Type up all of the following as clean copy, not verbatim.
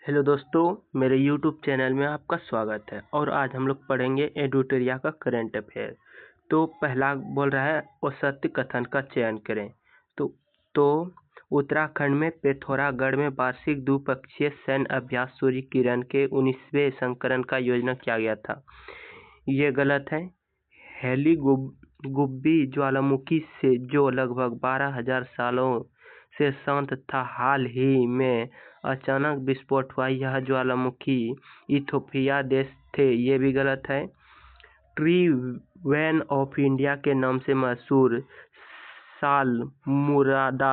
Hello दोस्तों, मेरे YouTube channel में आपका स्वागत है। और आज हम लोग पढ़ेंगे एडिटोरिया का करंट अफेयर। तो पहला बोल रहा है असत्य कथन का चयन करें। तो उत्तराखंड में पिथौरागढ़ में वार्षिक द्विपक्षीय सैन्य अभ्यास सूर्य किरण के 19वें संस्करण का आयोजन किया गया था। ये गलत है। हेलीगुब्बी ज्वालामुखी से जो लगभग 12,000 सालों से शांत था, हाल ही में अचानक विस्फोट हुआ। यह ज्वालामुखी इथोपिया देश थे। ये भी गलत है। ट्री वैन ऑफ इंडिया के नाम से मशहूर सालमुरादा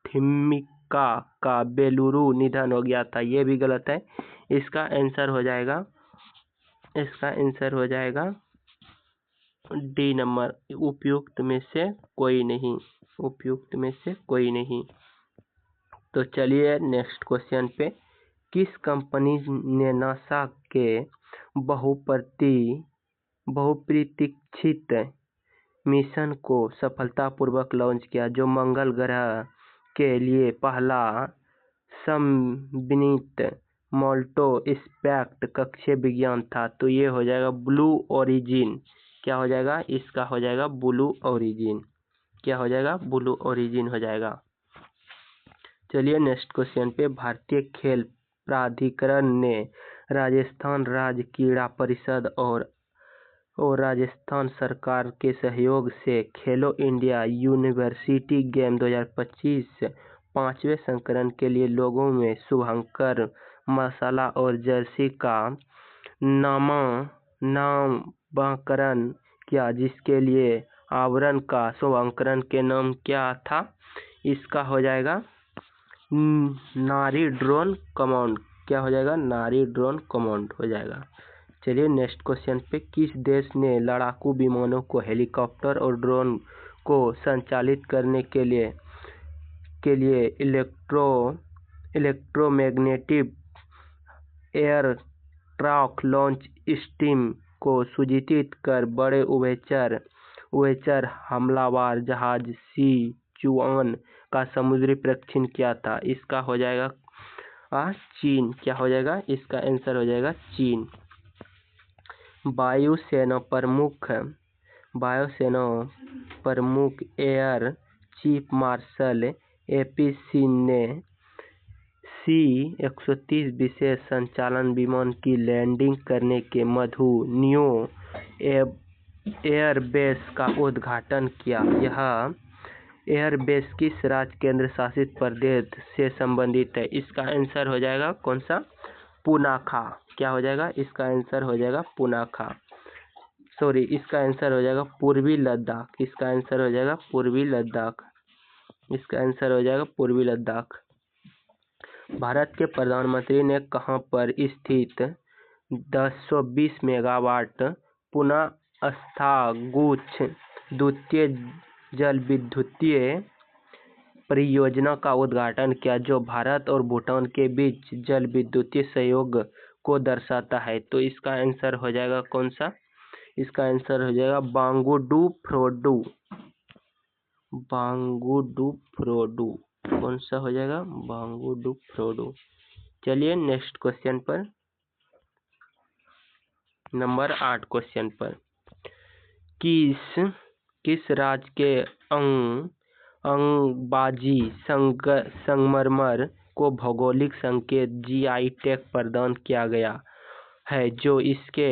थिम्मिका का बेलुरु निधन हो गया था। ये भी गलत है। इसका आंसर हो जाएगा डी नंबर, उपयुक्त में से कोई नहीं। तो चलिए नेक्स्ट क्वेश्चन पे। किस कंपनी ने नासा के बहुप्रतीक्षित मिशन को सफलतापूर्वक लॉन्च किया, जो मंगल ग्रह के लिए पहला समन्वित मोल्टो स्पेक्ट कक्षीय विज्ञान था? तो ये हो जाएगा ब्लू ओरिजिन। क्या हो जाएगा? इसका हो जाएगा ब्लू ओरिजिन। क्या हो जाएगा? ब्लू ओरिजिन हो जाएगा। चलिए नेक्स्ट क्वेश्चन पे। भारतीय खेल प्राधिकरण ने राजस्थान राज्य क्रीड़ा परिषद और राजस्थान सरकार के सहयोग से खेलो इंडिया यूनिवर्सिटी गेम 2025 5वें संस्करण के लिए लोगों में शुभंकर मसाला और जर्सी का नामांकन किया, जिसके लिए आवरण का शुभंकरण के नाम क्या था? इसका हो जाएगा नारी ड्रोन कमांड। क्या हो जाएगा? नारी ड्रोन कमांड हो जाएगा। चलिए नेक्स्ट क्वेश्चन पे। किस देश ने लड़ाकू विमानों को हेलीकॉप्टर और ड्रोन को संचालित करने के लिए इलेक्ट्रोमैग्नेटिक एयरक्राफ्ट लॉन्च सिस्टम को सुजित कर बड़े उभयचर हमलावर जहाज सिचुआन का समुद्री परीक्षण किया था? इसका हो जाएगा चीन। क्या हो जाएगा? इसका आंसर हो जाएगा चीन। वायुसेना प्रमुख air chief marshal AP Singh ने C-130 विशेष संचालन विमान की लैंडिंग करने के मधु न्यू एयरबेस का उद्घाटन किया। यह एयरबेस किस राज्य केंद्र शासित प्रदेश से संबंधित है? इसका आंसर हो जाएगा कौन सा? पुनाखा। क्या हो जाएगा? इसका आंसर हो जाएगा पुनाखा। इसका आंसर हो जाएगा पूर्वी लद्दाख। इसका आंसर हो जाएगा पूर्वी लद्दाख। भारत के प्रधानमंत्री ने कहां पर स्थित 1020 मेगावाट पुनः स्थागुच्छ द्वितीय जल विद्युतीय परियोजना का उद्घाटन किया, जो भारत और भूटान के बीच जल विद्युतीय सहयोग को दर्शाता है? तो इसका आंसर हो जाएगा कौन सा? इसका आंसर हो जाएगा बांगुडू फ्रोडू। कौन सा हो जाएगा? बांगुडू फ्रोडू। चलिए नेक्स्ट क्वेश्चन पर, नंबर 8 क्वेश्चन पर। किस राज्य के अंबाजी संगमरमर को भौगोलिक संकेत GI टैग प्रदान किया गया है, जो इसके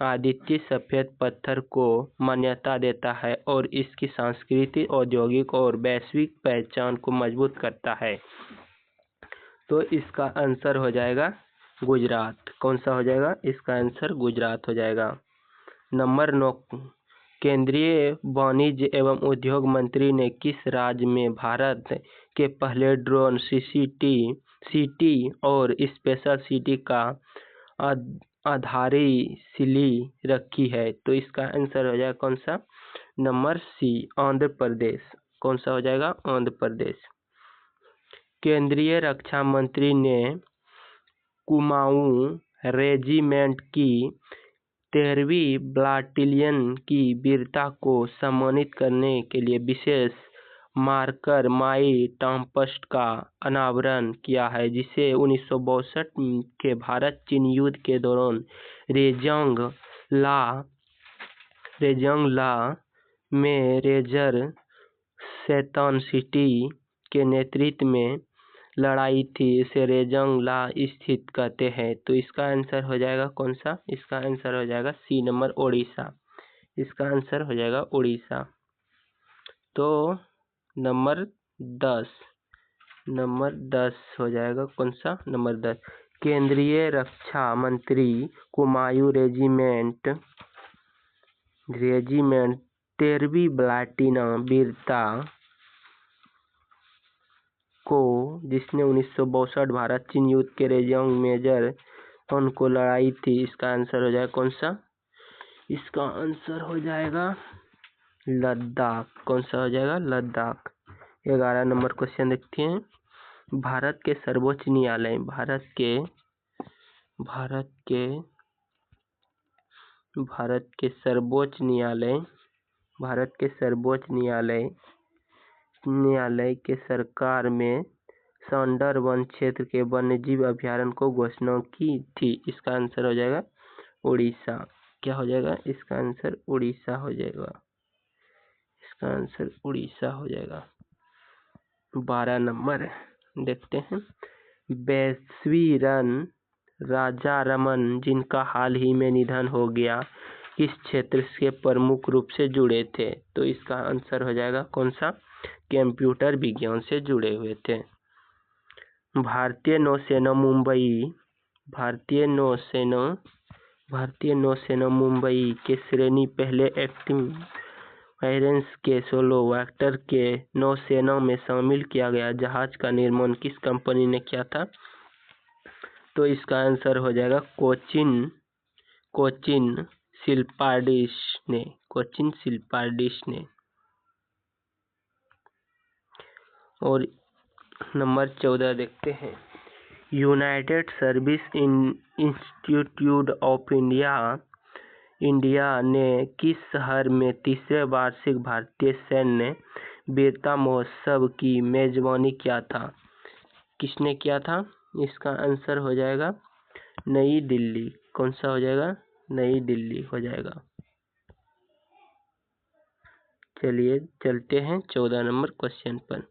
अद्वितीय सफेद पत्थर को मान्यता देता है और इसकी सांस्कृतिक, औद्योगिक और वैश्विक पहचान को मजबूत करता है? तो इसका आंसर हो जाएगा गुजरात। कौन सा हो जाएगा? इसका आंसर गुजरात हो जाएगा। नंबर 9। केंद्रीय वाणिज्य एवं उद्योग मंत्री ने किस राज्य में भारत के पहले ड्रोन सिटी और स्पेशल सिटी का आधारशिला रखी है? तो इसका आंसर हो जाएगा कौन सा? Number C, Andhra Pradesh. कौन सा हो जाएगा? आंध्र प्रदेश। केंद्रीय रक्षा मंत्री ने कुमाऊं रेजिमेंट की 13वीं बटालियन की वीरता को सम्मानित करने के लिए विशेष मार्कर माई टाम्पस्ट का अनावरण किया है, जिसे 1962 के भारत चीन युद्ध के दौरान रेजोंग ला में रेजर शैतानसिटी के नेतृत्व में लड़ाई थी। इसे रेजोंग ला स्थित कहते हैं। तो इसका आंसर हो जाएगा कौन सा? इसका आंसर हो जाएगा सी नंबर, ओडिशा। इसका आंसर हो जाएगा उड़ीसा। तो नंबर 10 हो जाएगा कौन सा? नंबर 10। केंद्रीय रक्षा मंत्री कुमायूं रेजिमेंट 13वीं प्लाटिना वीरता को, जिसने 1962 भारत चीन युद्ध के रेजोंग मेजर उनको लड़ाई थी। इसका आंसर हो जाएगा कौन सा? इसका आंसर हो जाएगा लद्दाख। कौन सा हो जाएगा? लद्दाख। 11 नंबर क्वेश्चन देखते हैं। भारत के सर्वोच्च न्यायालय के सरकार में सांडर वन क्षेत्र के वन्यजीव अभयारण्य को घोषणा की थी। इसका आंसर हो जाएगा उड़ीसा। क्या हो जाएगा? इसका आंसर उड़ीसा हो जाएगा। इसका आंसर उड़ीसा हो जाएगा। 12 नंबर देखते हैं। वैश्वीरन राजारमन, जिनका हाल ही में निधन हो गया, किस क्षेत्र से प्रमुख रूप से जुड़े थे? तो इसका आंसर हो जाएगा कौन सा? कंप्यूटर विज्ञान से जुड़े हुए थे। भारतीय नौसेना मुंबई के श्रेणी पहले एक्सपीरियंस के सोलो वेक्टर के नौसेना में शामिल किया गया जहाज का निर्माण किस कंपनी ने किया था? तो इसका आंसर हो जाएगा कोचिन शिल्पार्डिस ने। और नंबर 14 देखते हैं। United service institute of India ने किस शहर में तीसरे वार्षिक भारतीय सैन्य वीरता महोत्सव की मेजबानी किया था? किसने किया था? इसका आंसर हो जाएगा नई दिल्ली। कौन सा हो जाएगा? नई दिल्ली हो जाएगा। चलिए चलते हैं 14 नंबर क्वेश्चन पर।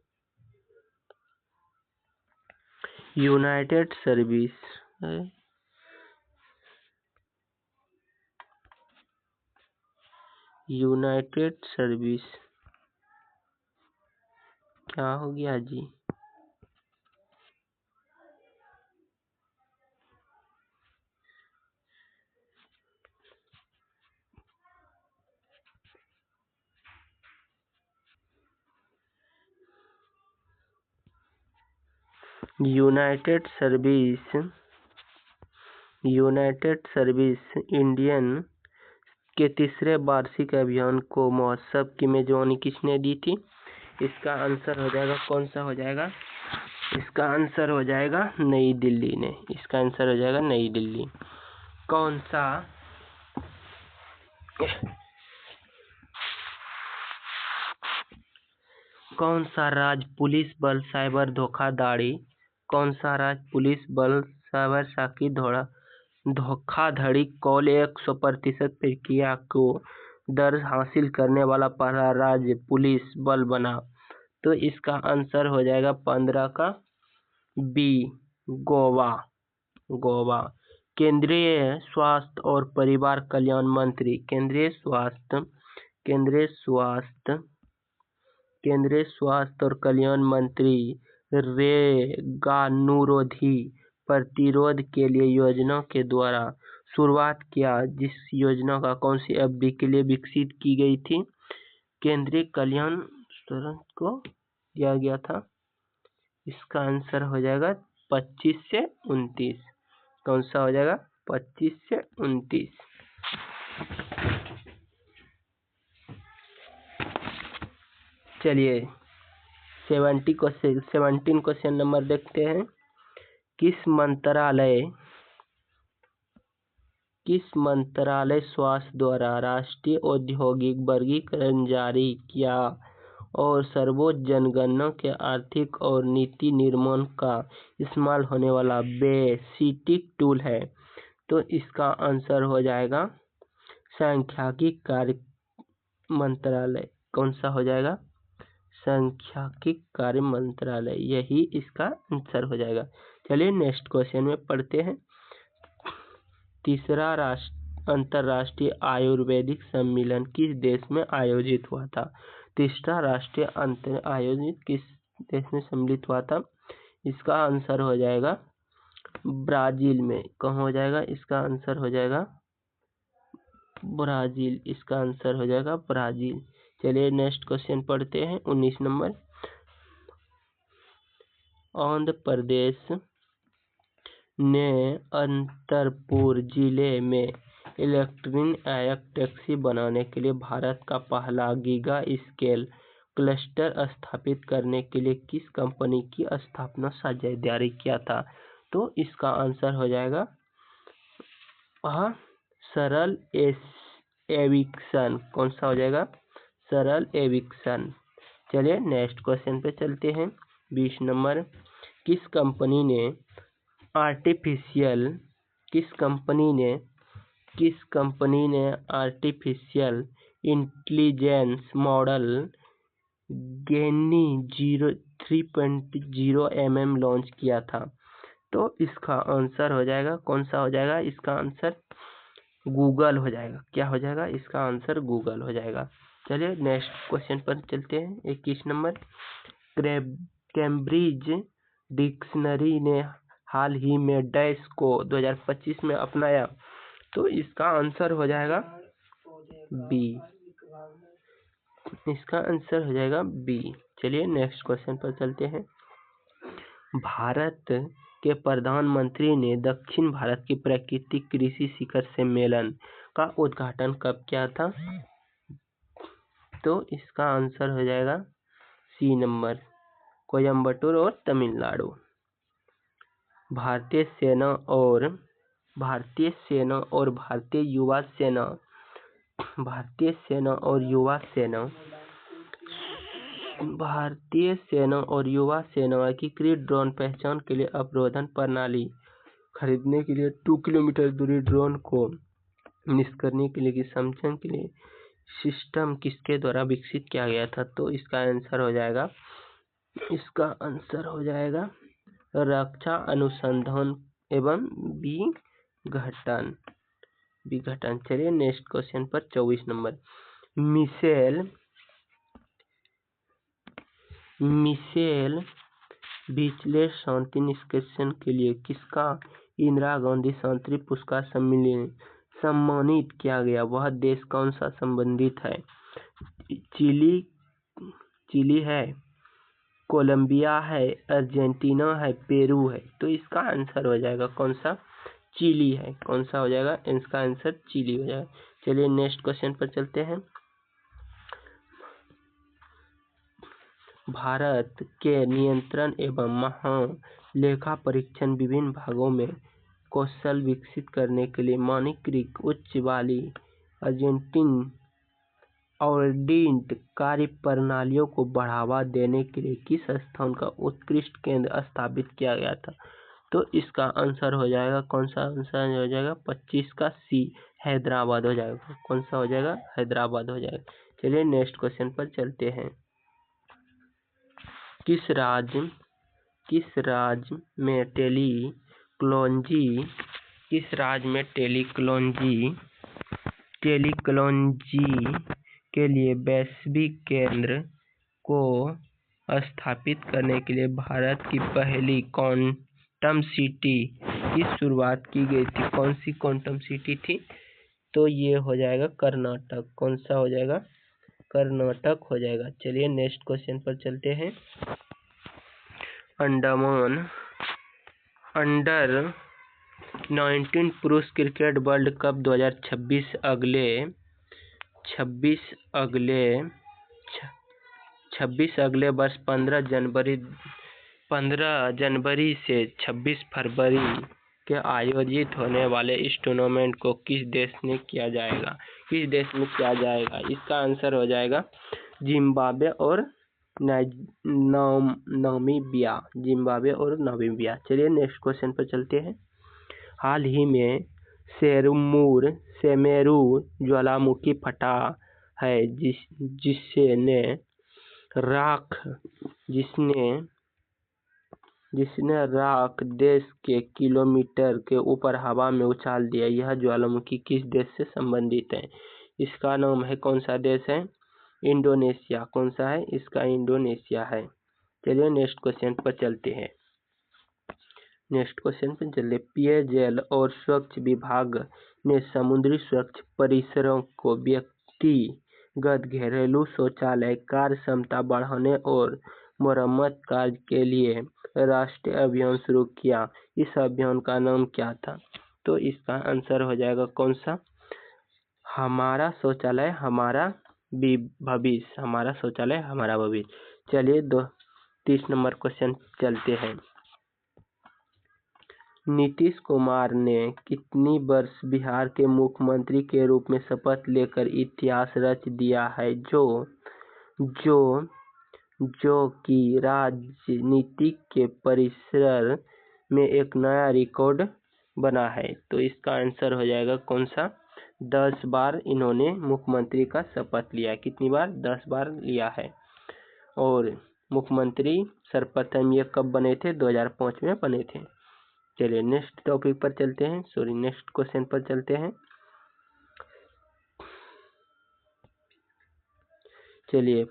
यूनाइटेड सर्विस क्या हो गया जी? यूनाइटेड सर्विस इंडियन के तीसरे वार्षिक अभियान को महोत्सव की मेजबानी किसने दी थी? इसका आंसर हो जाएगा कौन सा हो जाएगा? इसका आंसर हो जाएगा नई दिल्ली ने। इसका आंसर हो जाएगा नई दिल्ली। कौन सा राज्य पुलिस बल साइबर धोखाधड़ी कॉल 100% प्रक्रिया को दर्ज हासिल करने वाला पहला राज्य पुलिस बल बना? तो इसका आंसर हो जाएगा 15 का बी, गोवा। केंद्रीय स्वास्थ्य और परिवार कल्याण मंत्री केंद्रीय स्वास्थ्य और कल्याण मंत्री रोगाणुरोधी प्रतिरोध के लिए योजना के द्वारा शुरुआत किया, जिस योजना का कौन सी अवधि के लिए विकसित की गई थी? केंद्रीय कल्याण को दिया गया था। इसका आंसर हो जाएगा 25 से 29। कौन सा हो जाएगा? 25 से 29। चलिए 17 क्वेश्चन नंबर देखते हैं। किस मंत्रालय स्वास्थ्य द्वारा राष्ट्रीय औद्योगिक वर्गीकरण जारी किया और सर्वोच्च जनगणना के आर्थिक और नीति निर्माण का इस्तेमाल होने वाला बेसिक टूल है। तो इसका आंसर हो जाएगा सांख्यिकी कार्य मंत्रालय। कौन सा हो जाएगा? सांख्यिकी कार्य मंत्रालय, यही इसका आंसर हो जाएगा। चलिए नेक्स्ट क्वेश्चन में पढ़ते हैं। तीसरा अंतर्राष्ट्रीय आयुर्वेदिक सम्मेलन किस देश में आयोजित हुआ था? तीसरा राष्ट्रीय आयोजित किस देश में सम्मिलित हुआ था? इसका आंसर हो जाएगा ब्राजील में। कहाँ हो जाएगा? इसका आंसर हो जाएगा ब्राजील। इसका आंसर हो जाएगा ब्राजील। चलिए नेक्स्ट क्वेश्चन पढ़ते हैं। 19 नंबर। आंध्र प्रदेश ने अंतरपुर जिले में इलेक्ट्रिक टैक्सी बनाने के लिए भारत का पहला गीगा स्केल क्लस्टर स्थापित करने के लिए किस कंपनी की स्थापना साझेदारी किया था? तो इसका आंसर हो जाएगा सरल एविक्सन। कौन सा हो जाएगा? सरल एविक्सन। चलिए नेक्स्ट क्वेश्चन पे चलते हैं। 20 नंबर। किस कंपनी ने artificial intelligence model Genie 3.0 mm launch किया था? तो इसका आंसर हो जाएगा, कौन सा हो जाएगा? इसका आंसर गूगल हो जाएगा। क्या हो जाएगा? इसका आंसर गूगल हो जाएगा। चलिए नेक्स्ट क्वेश्चन पर चलते हैं। 21 नंबर। कैम्ब्रिज डिक्शनरी ने हाल ही में डैश को 2025 में अपनाया? तो इसका आंसर हो जाएगा बी। इसका आंसर हो जाएगा बी। चलिए नेक्स्ट क्वेश्चन पर चलते हैं। भारत के प्रधानमंत्री ने दक्षिण भारत की प्राकृतिक कृषि शिखर सम्मेलन का उद्घाटन कब किया था? तो इसका आंसर हो जाएगा सी नंबर, कोयम्बटूर और तमिलनाडु। भारतीय सेना और भारतीय युवा सेना एकीकृत ड्रोन पहचान के लिए अवरोधन प्रणाली खरीदने के लिए 2 किलोमीटर दूरी ड्रोन को मिस करने के लिए समझने के लिए सिस्टम किसके द्वारा विकसित किया गया था? तो इसका आंसर हो जाएगा रक्षा अनुसंधान एवं विघटन। चलिए नेक्स्ट क्वेश्चन पर 24 नंबर। मिशेल बिचले शांति निष्कर्षण के लिए किसका इंदिरा गांधी शांति पुरस्कार सम्मानित किया गया? वह देश कौन सा संबंधित है? चिली है, कोलंबिया है, अर्जेंटीना है, पेरू है? तो इसका आंसर हो जाएगा कौन सा? चिली है। कौन सा हो जाएगा? इसका आंसर चिली हो जाएगा। चलिए नेक्स्ट क्वेश्चन पर चलते हैं। भारत के नियंत्रण एवं महालेखा परीक्षण विभिन्न भागों में कौशल विकसित करने के लिए मानकीकृत उच्च वाली ऑडिट कार्य प्रणालियों को बढ़ावा देने के लिए किस स्थान का उत्कृष्ट केंद्र स्थापित किया गया था? तो इसका आंसर हो जाएगा, कौन सा आंसर हो जाएगा? 25 का सी, हैदराबाद हो जाएगा। कौन सा हो जाएगा? हैदराबाद हो जाएगा। चलिए नेक्स्ट क्वेश्चन पर चलते हैं। किस राज्य में टेक्नोलॉजी के लिए वैश्विक केंद्र को स्थापित करने के लिए भारत की पहली क्वांटम सिटी की शुरुआत की गई थी? कौन सी क्वांटम सिटी थी? तो ये हो जाएगा कर्नाटक। कौन सा हो जाएगा? कर्नाटक हो जाएगा। चलिए नेक्स्ट क्वेश्चन पर चलते हैं। अंडमान अंडर-19 पुरुष क्रिकेट वर्ल्ड कप 2026 अगले वर्ष 15 जनवरी से 26 फरवरी के आयोजित होने वाले इस टूर्नामेंट को किस देश में किया जाएगा? इसका आंसर हो जाएगा जिम्बाब्वे और नामीबिया, जिम्बाब्वे और नामीबिया। चलिए नेक्स्ट क्वेश्चन पर चलते हैं। हाल ही में सेमेरू ज्वालामुखी फटा है जिसने राख देश के किलोमीटर के ऊपर हवा में उछाल दिया। यह ज्वालामुखी किस देश से संबंधित है? इसका नाम है, कौन सा देश है? इंडोनेशिया। कौन सा है? इसका इंडोनेशिया है। चलिए नेक्स्ट क्वेश्चन पर चलते हैं। पेयजल और स्वच्छ विभाग ने समुद्री स्वच्छ परिसरों को व्यक्तिगत घरेलू शौचालय कार्य क्षमता बढ़ाने और मरम्मत कार्य के लिए राष्ट्रीय अभियान शुरू किया। इस अभियान का नाम क्या था? तो इसका आंसर हो जाएगा कौन सा? हमारा शौचालय हमारा भविष्य। हमारा शौचालय हमारा भविष्य। चलिए 30 नंबर क्वेश्चन चलते हैं। नीतीश कुमार ने कितनी वर्ष बिहार के मुख्यमंत्री के रूप में शपथ लेकर इतिहास रच दिया है, जो कि राजनीति के परिसर में एक नया रिकॉर्ड बना है? तो इसका आंसर हो जाएगा कौन सा? 10 बार इन्होंने मुख्यमंत्री का शपथ लिया। कितनी बार? 10 बार लिया है। और मुख्यमंत्री सर्वप्रथम ये कब बने थे? 2005 में बने थे। चलिए नेक्स्ट टॉपिक पर चलते हैं, नेक्स्ट क्वेश्चन पर चलते हैं। चलिए,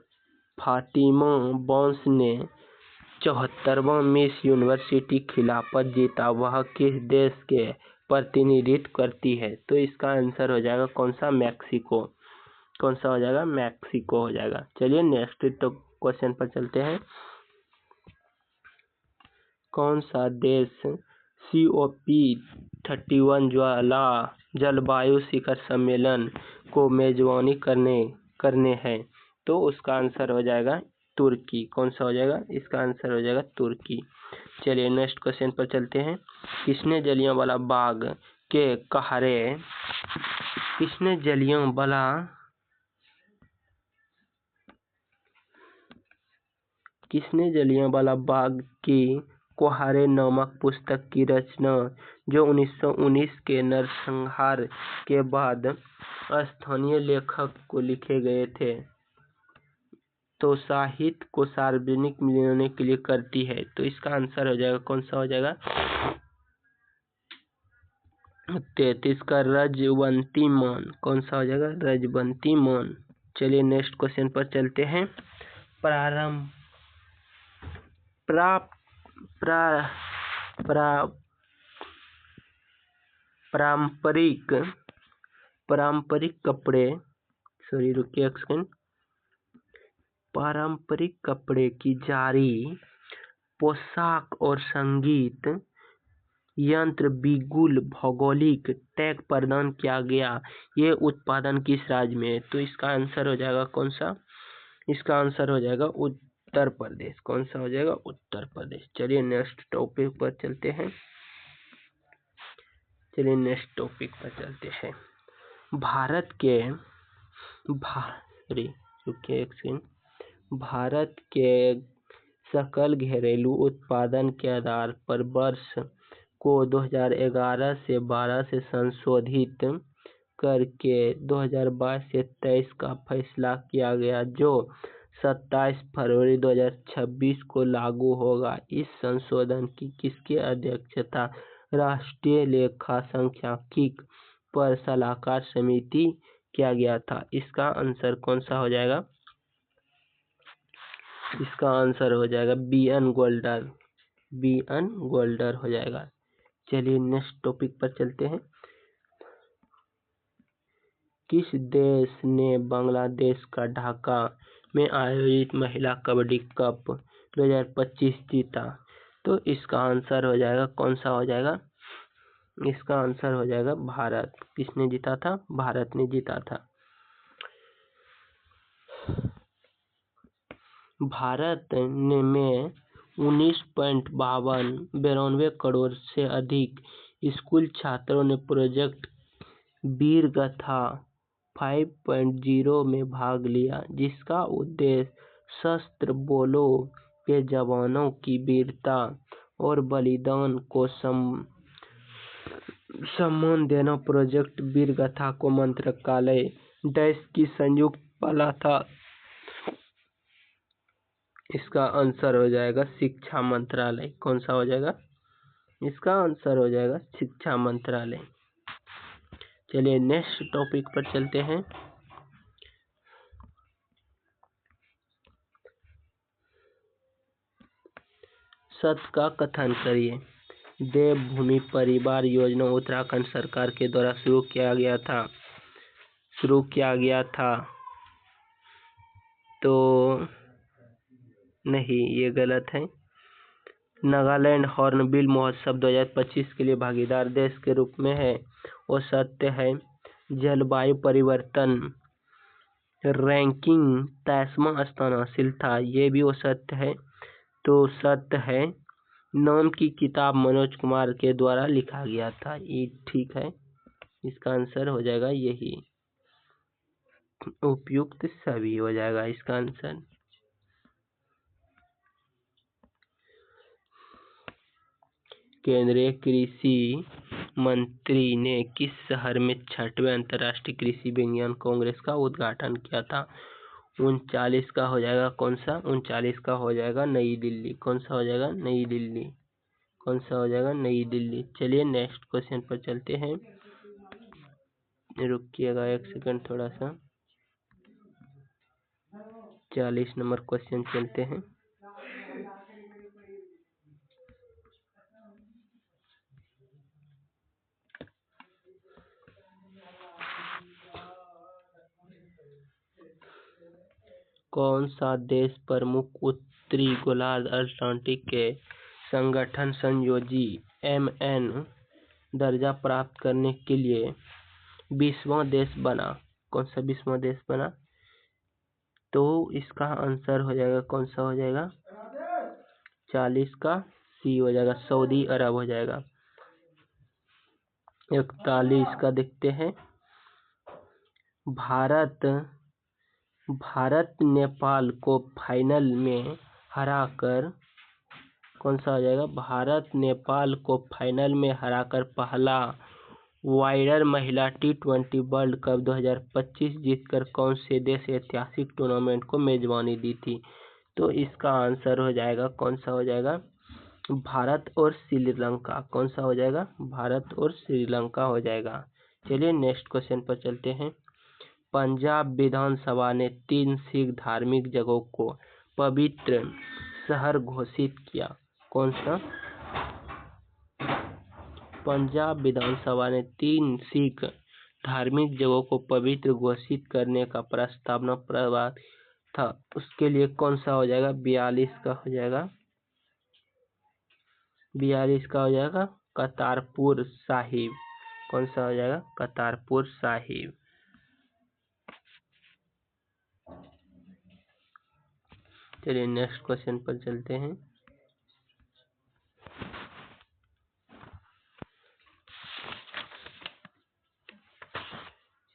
फातिमा बॉन्स ने 74वां मिस यूनिवर्सिटी खिलाफत जीता, वह किस देश के प्रतिनिधित्व करती है? तो इसका आंसर हो जाएगा कौन सा? मैक्सिको। कौन सा हो जाएगा? मैक्सिको हो जाएगा। चलिए नेक्स्ट क्वेश्चन पर चलते हैं। कौन सा देश COP31 जलवायु शिखर सम्मेलन को मेजबानी करने हैं? तो उसका आंसर हो जाएगा तुर्की। कौन सा हो जाएगा? इसका आंसर हो जाएगा तुर्की। चलिए नेक्स्ट क्वेश्चन पर चलते हैं। किसने जलियांवाला बाग की कोहारे नामक पुस्तक की रचना, जो 1919 के नरसंहार के बाद स्थानीय लेखक को लिखे गए थे, तो साहित्य को सार्वजनिक बनाने के लिए करती है? तो इसका आंसर हो जाएगा कौन सा हो जाएगा? 33 का रजवंती मान। कौन सा हो जाएगा? रजवंती मान। चलिए नेक्स्ट क्वेश्चन पर चलते हैं। पारंपरिक कपड़े की जारी, पोशाक और संगीत यंत्र बिगुल भौगोलिक टैग प्रदान किया गया। ये उत्पादन किस राज्य में है? तो इसका आंसर हो जाएगा कौन सा? इसका आंसर हो जाएगा उत्तर प्रदेश। कौन सा हो जाएगा? उत्तर प्रदेश। चलिए नेक्स्ट टॉपिक पर चलते हैं। भारत के सकल घरेलू उत्पादन के आधार पर वर्ष को 2011 से 12 से संशोधित करके 2022 से 23 का फैसला किया गया, जो 27 फरवरी 2026 को लागू होगा। इस संशोधन की किसकी अध्यक्षता राष्ट्रीय लेखा सांख्यिकी पर सलाहकार समिति किया गया था? इसका आंसर कौन सा हो जाएगा? इसका आंसर हो जाएगा BN गोल्डर हो जाएगा। चलिए नेक्स्ट टॉपिक पर चलते हैं। किस देश ने बांग्लादेश का ढाका में आयोजित महिला कबड्डी कप 2025 जीता? तो इसका आंसर हो जाएगा कौन सा हो जाएगा? इसका आंसर हो जाएगा भारत। किसने जीता था? भारत ने जीता था। भारत में 19.92 करोड़ से अधिक स्कूल छात्रों ने प्रोजेक्ट वीरगाथा 5.0 में भाग लिया, जिसका उद्देश्य शस्त्र बोलों के जवानों की वीरता और बलिदान को सम्मान देना प्रोजेक्ट वीरगाथा को मंत्रालय देश की संयुक्त पाला था। इसका आंसर हो जाएगा शिक्षा मंत्रालय। कौन सा हो जाएगा? इसका आंसर हो जाएगा शिक्षा मंत्रालय। चलिए नेक्स्ट टॉपिक पर चलते हैं। सत्य का कथन करिए। देवभूमि परिवार योजना उत्तराखंड सरकार के द्वारा शुरू किया गया था। तो नहीं, ये गलत है। नागालैंड हॉर्नबिल महोत्सव 2025 के लिए भागीदार देश के रूप में है, वो सत्य है। जलवायु परिवर्तन रैंकिंग 23वां स्थान हासिल था, ये भी वो सत्य है। तो सत्य है। नाम की किताब मनोज कुमार के द्वारा लिखा गया था, ये ठीक है। इसका आंसर हो जाएगा यही। उपयुक्त सभी हो जाएगा इसका आंसर। केंद्रीय कृषि मंत्री ने किस शहर में 6वें अंतर्राष्ट्रीय कृषि विज्ञान कांग्रेस का उद्घाटन किया था? 39 का हो जाएगा। कौन सा? 39 का हो जाएगा नई दिल्ली। कौन सा हो जाएगा? नई दिल्ली। कौन सा हो जाएगा? नई दिल्ली। चलिए नेक्स्ट क्वेश्चन पर चलते हैं। रुकिएगा एक सेकंड थोड़ा सा। 40 नंबर क्वेश्चन चलते हैं। कौन सा देश प्रमुख उत्तरी गोलार्ध अटलांटिक के संगठन संयोजी MN दर्जा प्राप्त करने के लिए 20वां देश बना? कौन सा 20वां देश बना? तो इसका आंसर हो जाएगा, कौन सा हो जाएगा? 40 का सी हो जाएगा, सऊदी अरब हो जाएगा। 41 का देखते हैं। भारत नेपाल को फाइनल में हराकर, कौन सा हो जाएगा? भारत नेपाल को फाइनल में हराकर पहला वाइडर महिला T20 वर्ल्ड कप 2025 जीतकर कौन से देश ऐतिहासिक टूर्नामेंट को मेजबानी दी थी? तो इसका आंसर हो जाएगा, कौन सा हो जाएगा? भारत और श्रीलंका। कौन सा हो जाएगा? भारत और श्रीलंका हो जाएगा। चलिए नेक्स्ट क्वेश्चन पर चलते हैं। पंजाब विधानसभा ने 3 सिख धार्मिक जगहों को पवित्र शहर घोषित किया। कौन सा? पंजाब विधानसभा ने 3 सिख धार्मिक जगहों को पवित्र घोषित करने का प्रस्तावना प्रस्ताव था, उसके लिए कौन सा हो जाएगा? 42 का हो जाएगा। 42 का हो जाएगा करतारपुर साहिब। कौन सा हो जाएगा? करतारपुर साहिब। चलिए नेक्स्ट क्वेश्चन पर चलते हैं।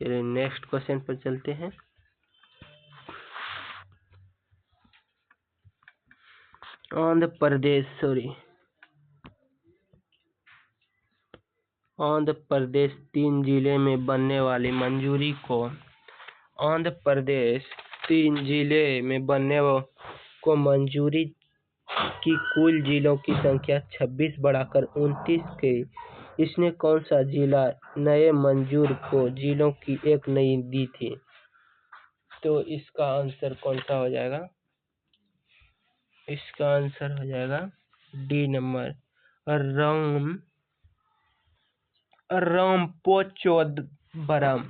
चलिए नेक्स्ट क्वेश्चन पर चलते हैं। आंध्र प्रदेश 3 जिले में बनने वाली मंजूरी को आंध्र प्रदेश 3 जिले में बनने को मंजूरी की कुल जिलों की संख्या 26 बढ़ाकर 29 की। इसने कौन सा जिला नए मंजूर को जिलों की एक नई दी थी? तो इसका आंसर कौन सा हो जाएगा? इसका आंसर हो जाएगा डी नंबर, रामपोचोदबरम।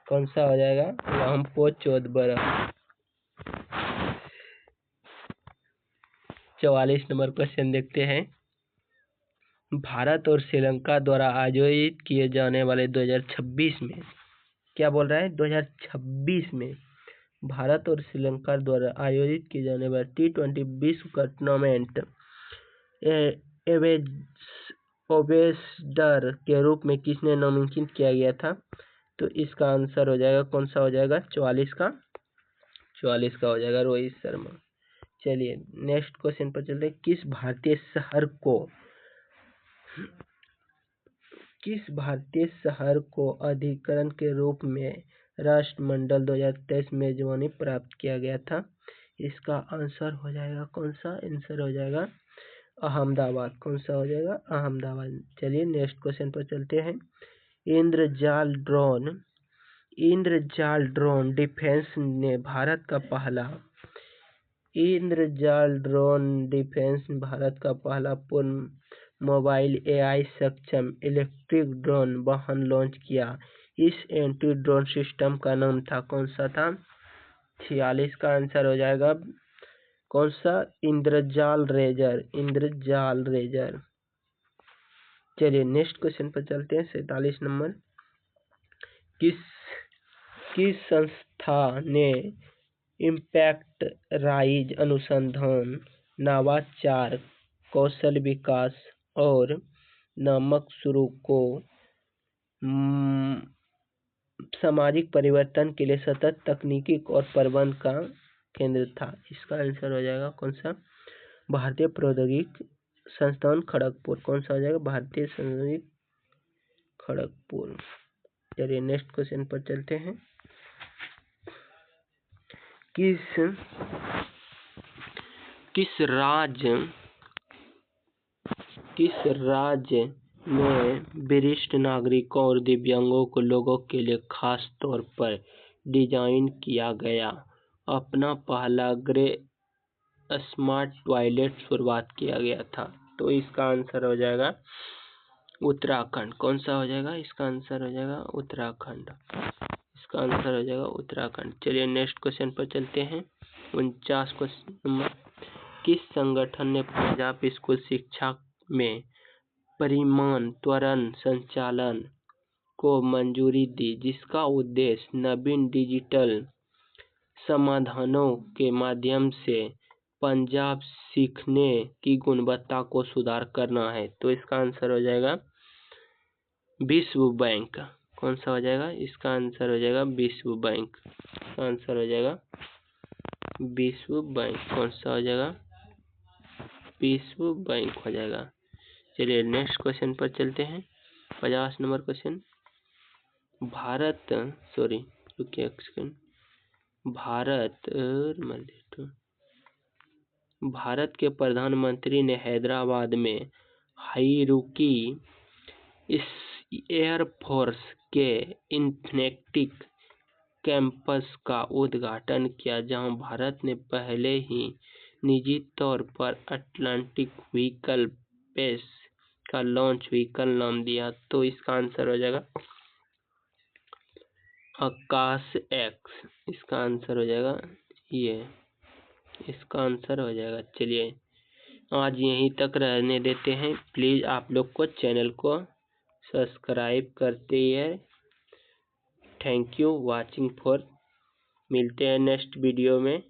कौन सा हो जाएगा? रामपोचोदबरम। 44 नंबर क्वेश्चन देखते हैं। भारत और श्रीलंका द्वारा आयोजित किए जाने वाले 2026 में, क्या बोल रहा है? 2026 में भारत और श्रीलंका द्वारा आयोजित किए जाने वाले T20 विश्व कप टूर्नामेंट एम्बेसडर के रूप में किसने नामांकित किया गया था? तो इसका आंसर हो जाएगा, कौन सा हो जाएगा? 44 का 44 का हो जाएगा रोहित शर्मा। चलिए नेक्स्ट क्वेश्चन पर चलते हैं। किस भारतीय शहर को अधिकरण के रूप में राष्ट्रमंडल 2023 में मेजबानी प्राप्त किया गया था? इसका आंसर हो जाएगा कौन सा? आंसर हो जाएगा अहमदाबाद। कौन सा हो जाएगा? अहमदाबाद। चलिए नेक्स्ट क्वेश्चन पर चलते हैं। इंद्रजाल ड्रोन डिफेंस ने भारत का पहला पूर्ण मोबाइल AI सक्षम इलेक्ट्रिक ड्रोन वाहन लॉन्च किया। इस एंटी ड्रोन सिस्टम का नाम था, कौन सा था? 46 का आंसर हो जाएगा कौन सा? इंद्रजाल रेजर। चलिए नेक्स्ट क्वेश्चन पर चलते हैं। 47 नंबर। किस संस्था ने इम्पैक्ट राइज अनुसंधान, नवाचार, कौशल विकास और नमक शुरू को सामाजिक परिवर्तन के लिए सतत तकनीकी और प्रबंध का केंद्र था? इसका आंसर हो जाएगा कौन सा? भारतीय प्रौद्योगिकी संस्थान खड़गपुर। कौन सा हो जाएगा? भारतीय प्रौद्योगिकी खड़गपुर। चलिए नेक्स्ट क्वेश्चन पर चलते हैं। किस राज्य में वरिष्ठ नागरिकों और दिव्यांगों लोगों के लिए खास तौर पर डिजाइन किया गया अपना पहला ग्रे स्मार्ट टॉयलेट शुरुआत किया गया था? तो इसका आंसर हो जाएगा उत्तराखंड। कौन सा हो जाएगा? इसका आंसर हो जाएगा उत्तराखंड। इसका आंसर हो जाएगा उत्तराखंड। चलिए नेक्स्ट क्वेश्चन पर चलते हैं। 49 क्वेश्चन नंबर। किस संगठन ने पंजाब स्कूल शिक्षा में परिमाण त्वरण संचालन को मंजूरी दी, जिसका उद्देश्य नवीन डिजिटल समाधानों के माध्यम से पंजाब सीखने की गुणवत्ता को सुधार करना है? तो इसका आंसर हो जाएगा विश्व बैंक। कौन सा हो जाएगा? इसका आंसर हो जाएगा विश्व बैंक। इसका आंसर हो जाएगा विश्व बैंक। कौन सा हो जाएगा? विश्व बैंक हो जाएगा। चलिए नेक्स्ट क्वेश्चन पर चलते हैं। 50 नंबर क्वेश्चन। भारत के प्रधानमंत्री ने हैदराबाद में हाईरुकी एयरफोर्स के इन्फिनिटी कैंपस का उद्घाटन किया, जहां भारत ने पहले ही निजी तौर पर अटलांटिक व्हीकल बेस का लॉन्च व्हीकल नाम दिया। तो इसका आंसर हो जाएगा आकाश X। इसका आंसर हो जाएगा इसका आंसर हो जाएगा। चलिए आज यहीं तक रहने देते हैं। प्लीज़ आप लोग को चैनल को सब्सक्राइब करते हैं। Thank you watching for. मिलते हैं नेक्स्ट वीडियो में।